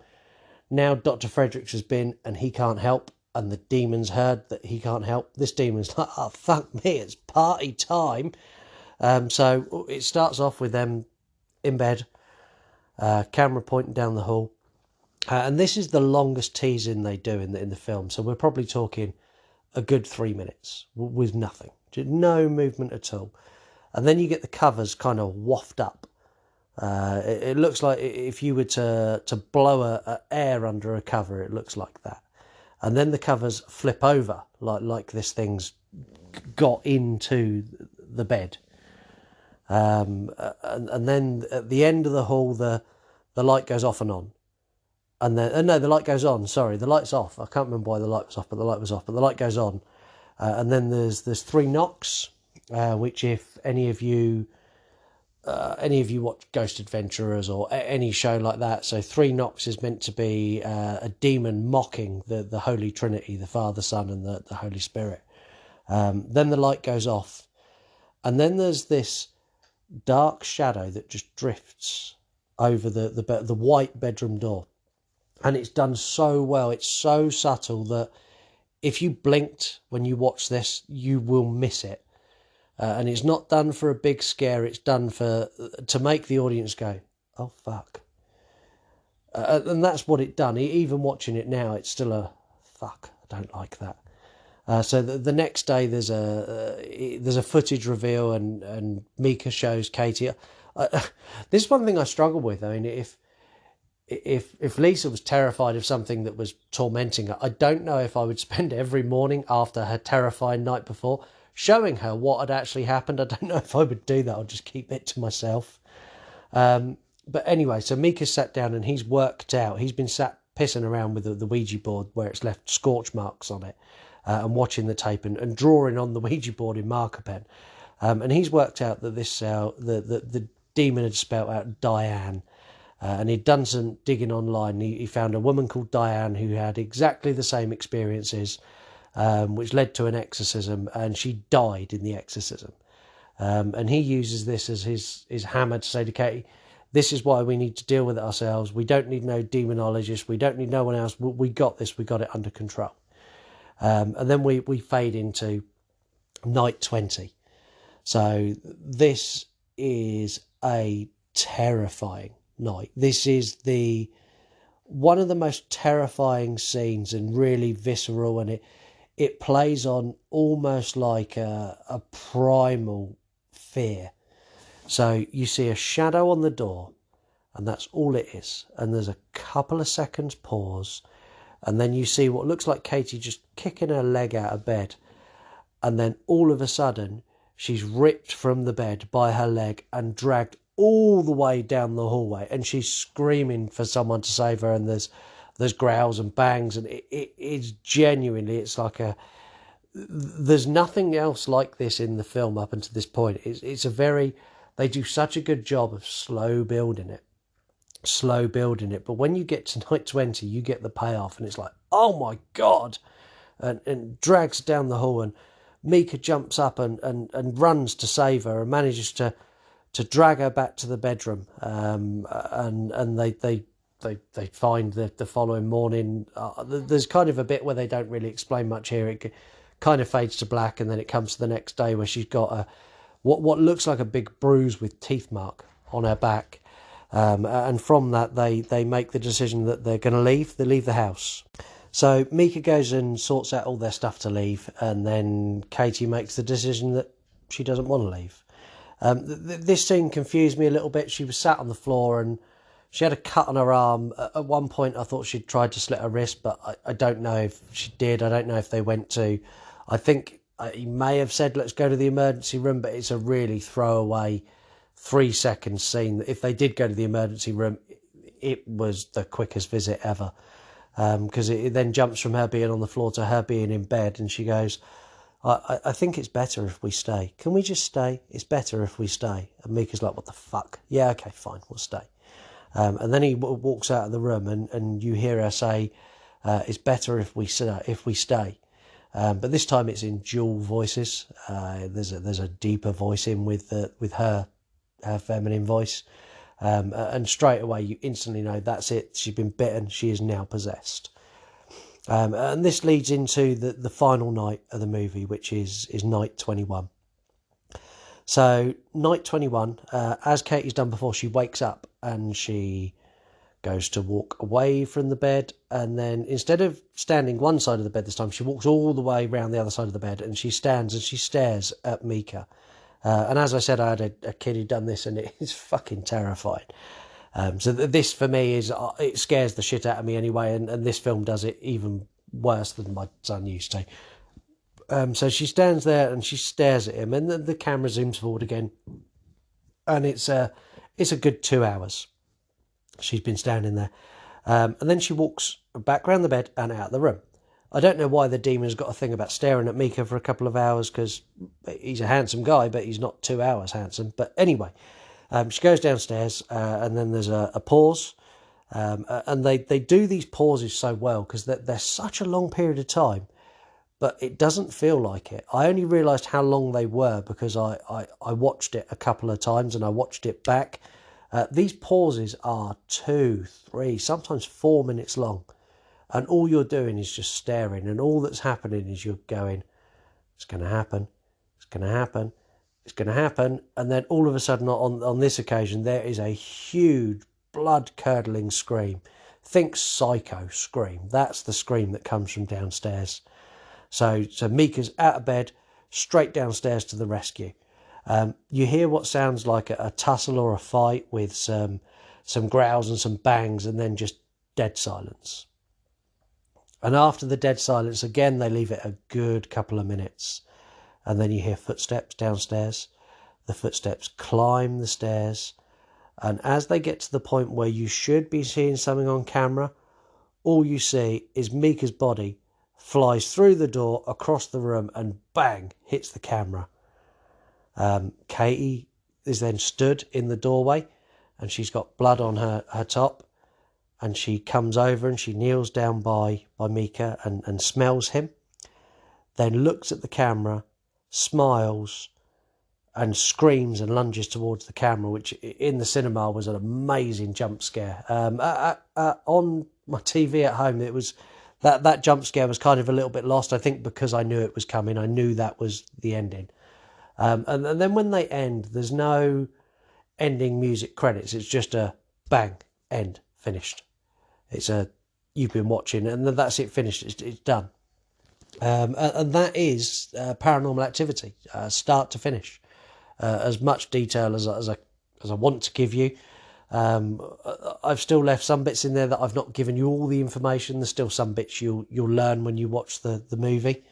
Dr. Fredericks has been and he can't help, and the demon's heard that he can't help. This demon's like, oh fuck me, it's party time. So it starts off with them in bed, camera pointing down the hall, and this is the longest teasing they do in the film. So we're probably talking a good 3 minutes with nothing, no movement at all. And then you get the covers kind of waft up. It looks like if you were to blow a air under a cover, it looks like that. And then the covers flip over, like this thing's got into the bed. And then at the end of the hall, the light goes off and on. And then, no, the light goes on. Sorry, the light's off. I can't remember why the light was off, but the light was off. But the light goes on. And then there's 3 knocks, which if any of you watch Ghost Adventurers or any show like that, so 3 knocks is meant to be a demon mocking the Holy Trinity, the Father, Son, and the Holy Spirit. Then the light goes off, and then there's this dark shadow that just drifts over the white bedroom door, and it's done so well. It's so subtle that if you blinked when you watch this, you will miss it. And it's not done for a big scare. It's done to make the audience go, oh, fuck. And that's what it done. Even watching it now, it's still a fuck. I don't like that. So the next day, there's a footage reveal, and Mika shows Katie. This is one thing I struggle with. I mean, if Lisa was terrified of something that was tormenting her, I don't know if I would spend every morning after her terrifying night before showing her what had actually happened. I don't know if I would do that. I'll just keep it to myself. But anyway, so Mika's sat down and he's worked out. He's been sat pissing around with the Ouija board where it's left scorch marks on it, and watching the tape and drawing on the Ouija board in marker pen. And he's worked out that the demon had spelt out Diane. And he'd done some digging online. He found a woman called Diane who had exactly the same experiences, which led to an exorcism, and she died in the exorcism. And he uses this as his hammer to say to Katie, this is why we need to deal with it ourselves. We don't need no demonologist. We don't need no one else. We got this. We got it under control. And then we fade into night 20. So this is a terrifying night. This is one of the most terrifying scenes, and really visceral, and it plays on almost like a primal fear. So you see a shadow on the door, and that's all it is. And there's a couple of seconds pause, and then you see what looks like Katie just kicking her leg out of bed, and then all of a sudden she's ripped from the bed by her leg and dragged all the way down the hallway, and she's screaming for someone to save her, and there's growls and bangs, and it's genuinely, it's like there's nothing else like this in the film up until this point. They do such a good job of slow building it, but when you get to night 20, you get the payoff, and it's like, oh my God, and drags down the hall, and Mika jumps up and runs to save her, and manages to drag her back to the bedroom, and they find that the following morning, there's kind of a bit where they don't really explain much here. It kind of fades to black, and then it comes to the next day where she's got what looks like a big bruise with teeth mark on her back, and from that they make the decision that they're going to leave. They leave the house. So Mika goes and sorts out all their stuff to leave, and then Katie makes the decision that she doesn't want to leave. This scene confused me a little bit. She was sat on the floor and she had a cut on her arm. At one point I thought she'd tried to slit her wrist, but I don't know if she did. I don't know if they went to... I think he may have said, let's go to the emergency room, but it's a really throwaway 3-second scene. If they did go to the emergency room, it was the quickest visit ever. Because it then jumps from her being on the floor to her being in bed, and she goes... I think it's better if we stay. Can we just stay? It's better if we stay. And Mika's like, what the fuck? Yeah, okay, fine, we'll stay. And then he walks out of the room, and you hear her say, It's better if we stay. But this time it's in dual voices. There's a deeper voice in with her feminine voice, and straight away you instantly know that's it. She's been bitten. She is now possessed. And this leads into the final night of the movie, which is night 21. So night 21, as Katie's done before, she wakes up and she goes to walk away from the bed, and then instead of standing one side of the bed this time, she walks all the way around the other side of the bed, and she stands and she stares at Mika. And as I said, I had a kid who'd done this, and it is fucking terrifying. So this for me is, it scares the shit out of me anyway, and this film does it even worse than my son used to. So she stands there and she stares at him, and the camera zooms forward again, and it's a good 2 hours she's been standing there. And then she walks back round the bed and out of the room. I don't know why the demon's got a thing about staring at Mika for a couple of hours, because he's a handsome guy, but he's not 2 hours handsome. But anyway, she goes downstairs, and then there's a pause. And they do these pauses so well, because they're such a long period of time, but it doesn't feel like it. I only realised how long they were because I watched it a couple of times, and I watched it back. These pauses are 2, 3, sometimes 4 minutes long, and all you're doing is just staring, and all that's happening is you're going, it's going to happen, it's going to happen, it's going to happen, and then all of a sudden on this occasion there is a huge blood-curdling scream. Think Psycho scream. That's the scream that comes from downstairs. So Mika's out of bed, straight downstairs to the rescue. You hear what sounds like a tussle or a fight with some growls and some bangs, and then just dead silence. And after the dead silence, again, they leave it a good couple of minutes. And then you hear footsteps downstairs. The footsteps climb the stairs. And as they get to the point where you should be seeing something on camera, all you see is Mika's body flies through the door, across the room, and bang, hits the camera. Katie is then stood in the doorway, and she's got blood on her top, and she comes over and she kneels down by Mika and smells him, then looks at the camera, smiles, and screams and lunges towards the camera, which in the cinema was an amazing jump scare. On my TV at home, it was that jump scare was kind of a little bit lost, I think, because I knew it was coming. I knew that was the ending. And then when they end, there's no ending music credits. It's just a bang, end, finished. It's you've been watching, and that's it, finished. It's done. And that is Paranormal Activity, start to finish. As much detail as I want to give you. I've still left some bits in there that I've not given you all the information. There's still some bits you'll learn when you watch the movie.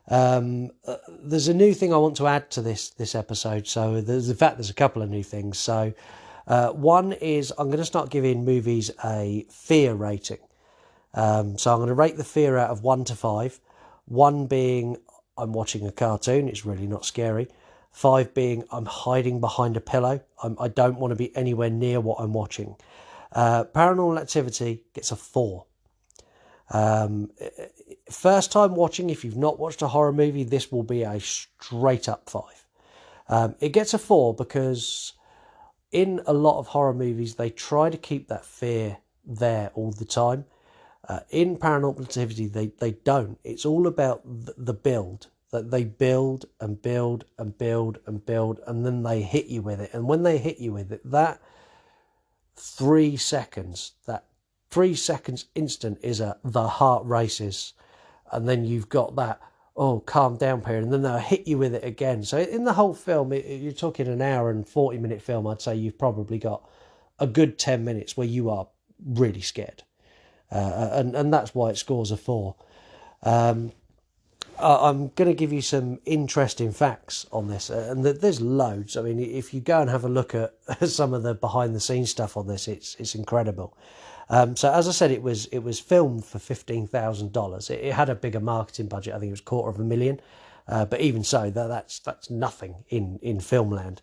There's a new thing I want to add to this episode. So there's a couple of new things. So one is I'm going to start giving movies a fear rating. So I'm going to rate the fear out of 1 to 5. 1 being I'm watching a cartoon, it's really not scary. 5 being I'm hiding behind a pillow. I don't want to be anywhere near what I'm watching. Paranormal Activity gets a 4. First time watching, if you've not watched a horror movie, this will be a straight up 5. It gets a 4 because in a lot of horror movies, they try to keep that fear there all the time. In Paranormal Activity, they don't. It's all about the build. That they build and build and build and build, and then they hit you with it. And when they hit you with it, that 3 seconds instant is the heart races. And then you've got that, calm down period, and then they'll hit you with it again. So in the whole film, you're talking an hour and 40-minute film, I'd say you've probably got a good 10 minutes where you are really scared. And that's why it scores a 4. I'm going to give you some interesting facts on this, and there's loads. I mean, if you go and have a look at some of the behind-the-scenes stuff on this, it's incredible. So as I said, it was filmed for $15,000. It had a bigger marketing budget. I think it was $250,000, but even so, that's nothing in filmland.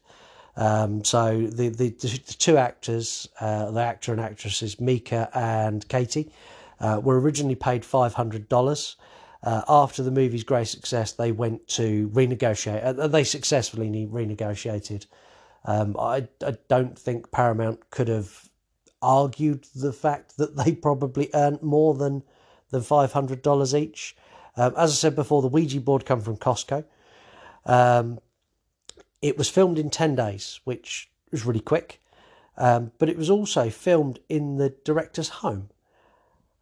So the two actors, the actor and actresses, Mika and Katie, were originally paid $500. After the movie's great success, they went to renegotiate. They successfully renegotiated. I don't think Paramount could have argued the fact that they probably earned more than $500 each. As I said before, the Ouija board come from Costco. It was filmed in 10 days, which was really quick. But it was also filmed in the director's home.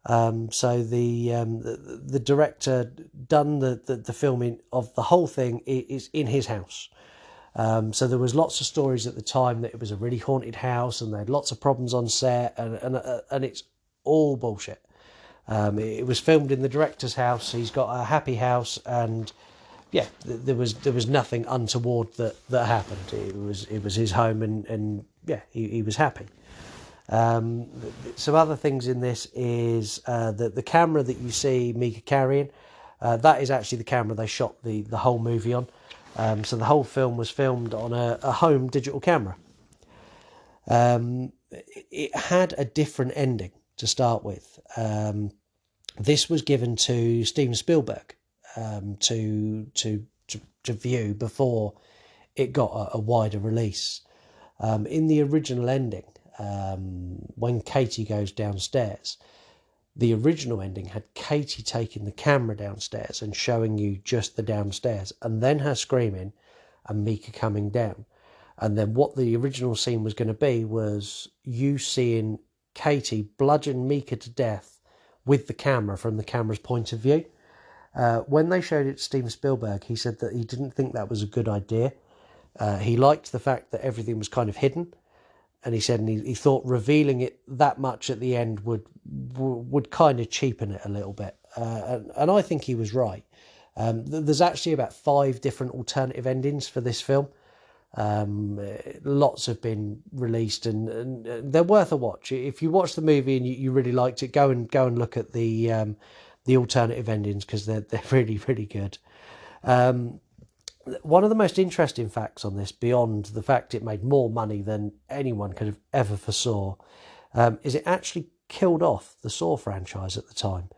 So the director done the filming of the whole thing is in his house. So there was lots of stories at the time that it was a really haunted house and they had lots of problems on set, and it's all bullshit. It was filmed in the director's house. He's got a happy house, and yeah, there was nothing untoward that happened. It was his home, and yeah, he was happy. Some other things in this is the camera that you see Mika carrying. That is actually the camera they shot the whole movie on. So the whole film was filmed on a home digital camera. It had a different ending to start with. This was given to Steven Spielberg to view before it got a wider release. In the original ending, when Katie goes downstairs, the original ending had Katie taking the camera downstairs and showing you just the downstairs, and then her screaming and Mika coming down. And then what the original scene was going to be was you seeing Katie bludgeon Mika to death with the camera from the camera's point of view. When they showed it to Steven Spielberg, he said that he didn't think that was a good idea. He liked the fact that everything was kind of hidden. And he said, and he thought revealing it that much at the end would kind of cheapen it a little bit. And I think he was right. There's actually about 5 different alternative endings for this film. Lots have been released, and they're worth a watch. If you watch the movie and you really liked it, go and look at the alternative endings, because they're really, really good. One of the most interesting facts on this, beyond the fact it made more money than anyone could have ever foresaw, is it actually killed off the Saw franchise at the time.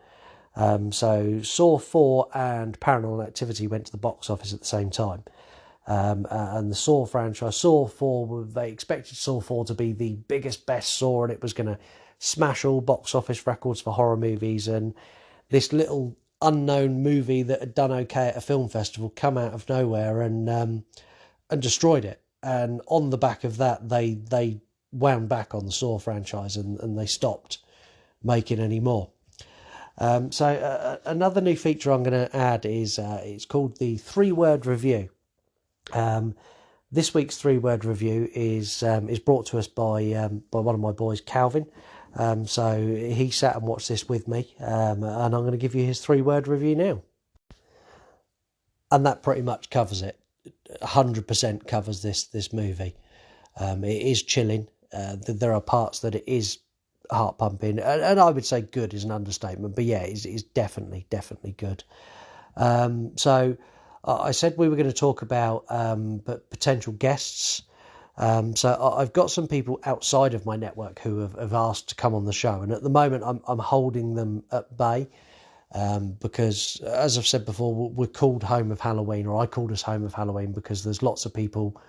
So Saw 4 and Paranormal Activity went to the box office at the same time. And the Saw franchise, Saw 4, they expected Saw 4 to be the biggest, best Saw, and it was going to smash all box office records for horror movies. And this little unknown movie that had done okay at a film festival come out of nowhere and destroyed it. And on the back of that, they wound back on the Saw franchise and they stopped making any more. Another new feature I'm going to add is it's called the 3-word review. This week's 3-word review is brought to us by one of my boys, Calvin. So he sat and watched this with me, and I'm going to give you his 3-word review now. And that pretty much covers it. 100% covers this movie. It is chilling. There are parts that it is heart pumping, and I would say good is an understatement. But yeah, it's definitely good. So I said we were going to talk about potential guests. So I've got some people outside of my network who have asked to come on the show, and at the moment I'm holding them at bay because, as I've said before, we're called Home of Halloween, or I called us Home of Halloween, because there's lots of people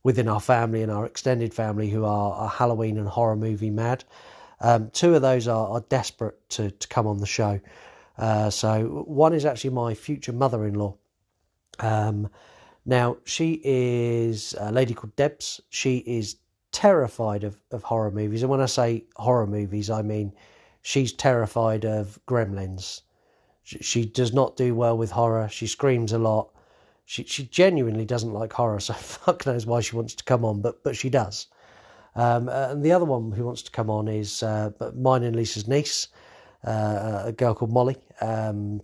within our family and our extended family who are Halloween and horror movie mad. 2 of those are desperate to come on the show. So one is actually my future mother-in-law. Now, she is a lady called Debs. She is terrified of horror movies. And when I say horror movies, I mean she's terrified of Gremlins. She does not do well with horror. She screams a lot. She genuinely doesn't like horror, so fuck knows why she wants to come on, but she does. And the other one who wants to come on is mine and Lisa's niece, a girl called Molly.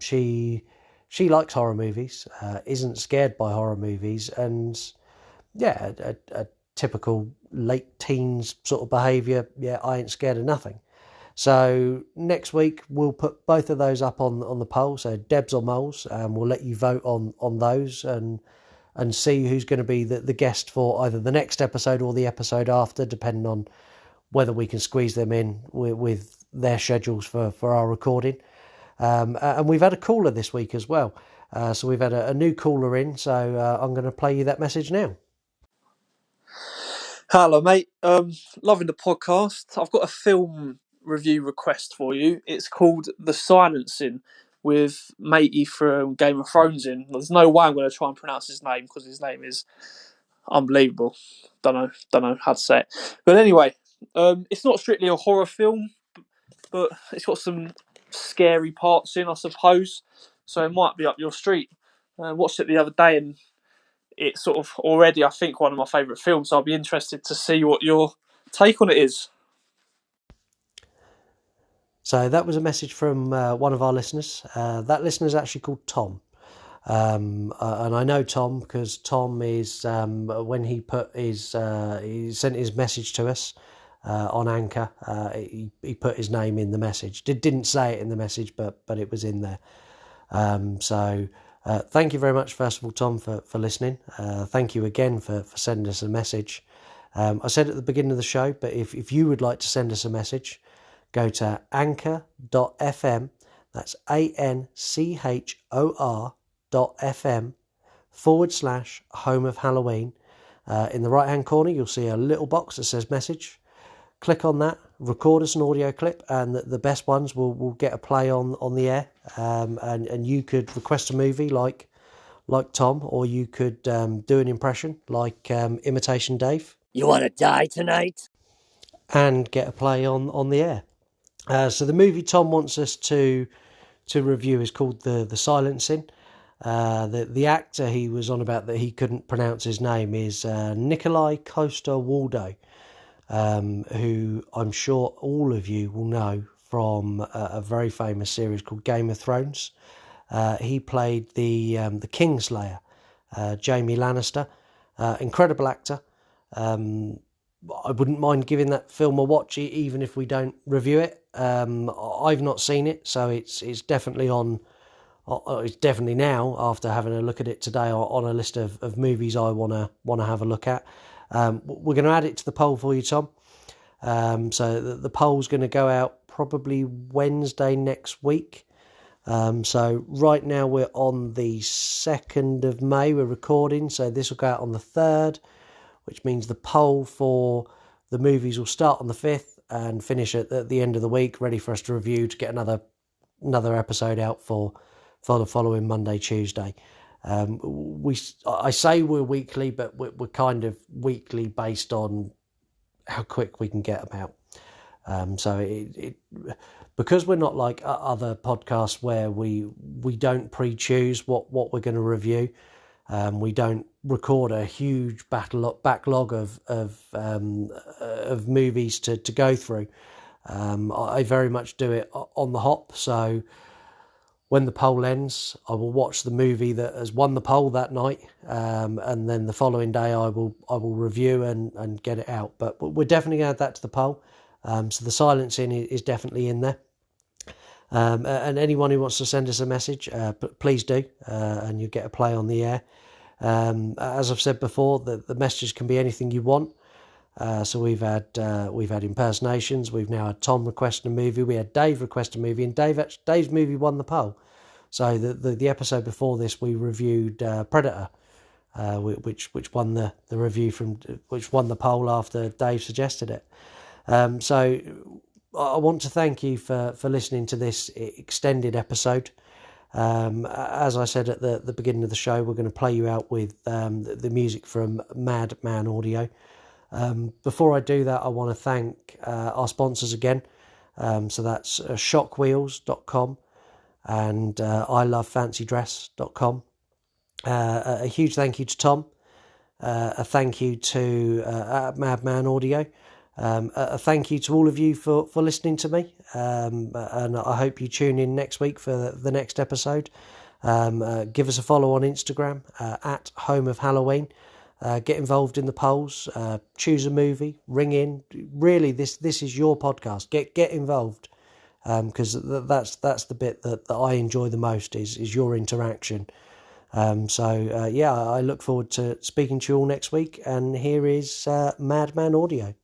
She likes horror movies, isn't scared by horror movies, and yeah, a typical late teens sort of behaviour. Yeah, I ain't scared of nothing. So next week we'll put both of those up on the poll. So Debs or Moles, and we'll let you vote on those and see who's going to be the guest for either the next episode or the episode after, depending on whether we can squeeze them in with their schedules for our recording. And we've had a caller this week as well. So we've had a new caller in, so I'm going to play you that message now. Hello, mate. Loving the podcast. I've got a film review request for you. It's called The Silencing, with matey from Game of Thrones in. There's no way I'm going to try and pronounce his name because his name is unbelievable. Don't know how to say it. But anyway, it's not strictly a horror film, but it's got some scary parts in, I suppose. So it might be up your street. Watched it the other day, and it's sort of already, I think, one of my favourite films. So I'll be interested to see what your take on it is. So that was a message from one of our listeners. That listener is actually called Tom. And I know Tom because Tom is, when he he sent his message to us on Anchor, he put his name in the message. Didn't say it in the message, but it was in there. So thank you very much, first of all, Tom, for listening. Thank you again for sending us a message. I said at the beginning of the show, but if you would like to send us a message, go to anchor.fm, that's anchor.fm/home of Halloween. In the right hand corner, you'll see a little box that says message. Click on that, record us an audio clip, and the best ones will get a play on the air. And you could request a movie like Tom, or you could do an impression like Imitation Dave. You want to die tonight? And get a play on the air. So the movie Tom wants us to review is called The Silencing. The actor he was on about that he couldn't pronounce his name is Nikolai Coster-Waldau, who I'm sure all of you will know from a very famous series called Game of Thrones. He played the Kingslayer, Jaime Lannister. Incredible actor. I wouldn't mind giving that film a watch, even if we don't review it. I've not seen it, so it's definitely on. It's definitely now, after having a look at it today, on a list of movies I wanna have a look at. We're going to add it to the poll for you, Tom. So the poll's going to go out probably Wednesday next week. So right now we're on the 2nd of May. We're recording, so this will go out on the 3rd. Which means the poll for the movies will start on the 5th and finish at the end of the week, ready for us to review, to get another episode out for the following Monday, Tuesday. I say we're weekly, but we're kind of weekly based on how quick we can get them out. So it because we're not like other podcasts where we don't pre-choose what we're going to review. We don't record a huge backlog of movies to go through. I very much do it on the hop. So when the poll ends, I will watch the movie that has won the poll that night, and then the following day I will review and get it out. But we're definitely going to add that to the poll. So The Silencing is definitely in there. And anyone who wants to send us a message, please do, and you get a play on the air. As I've said before, the messages can be anything you want. So we've had impersonations. We've now had Tom request a movie. We had Dave request a movie, and Dave's movie won the poll. So the episode before this, we reviewed Predator, which won the review which won the poll after Dave suggested it. So I want to thank you for listening to this extended episode. As I said at the beginning of the show, we're going to play you out with the music from Madman Audio. Before I do that, I want to thank our sponsors again. So that's shockwheels.com and ilovefancydress.com. A huge thank you to Tom. A thank you to Madman Audio. A thank you to all of you for listening to me, and I hope you tune in next week for the next episode. Give us a follow on Instagram at Home of Halloween. Get involved in the polls. Choose a movie. Ring in. Really, this is your podcast. Get involved, because that's the bit that I enjoy the most is your interaction. So I look forward to speaking to you all next week. And here is Madman Audio.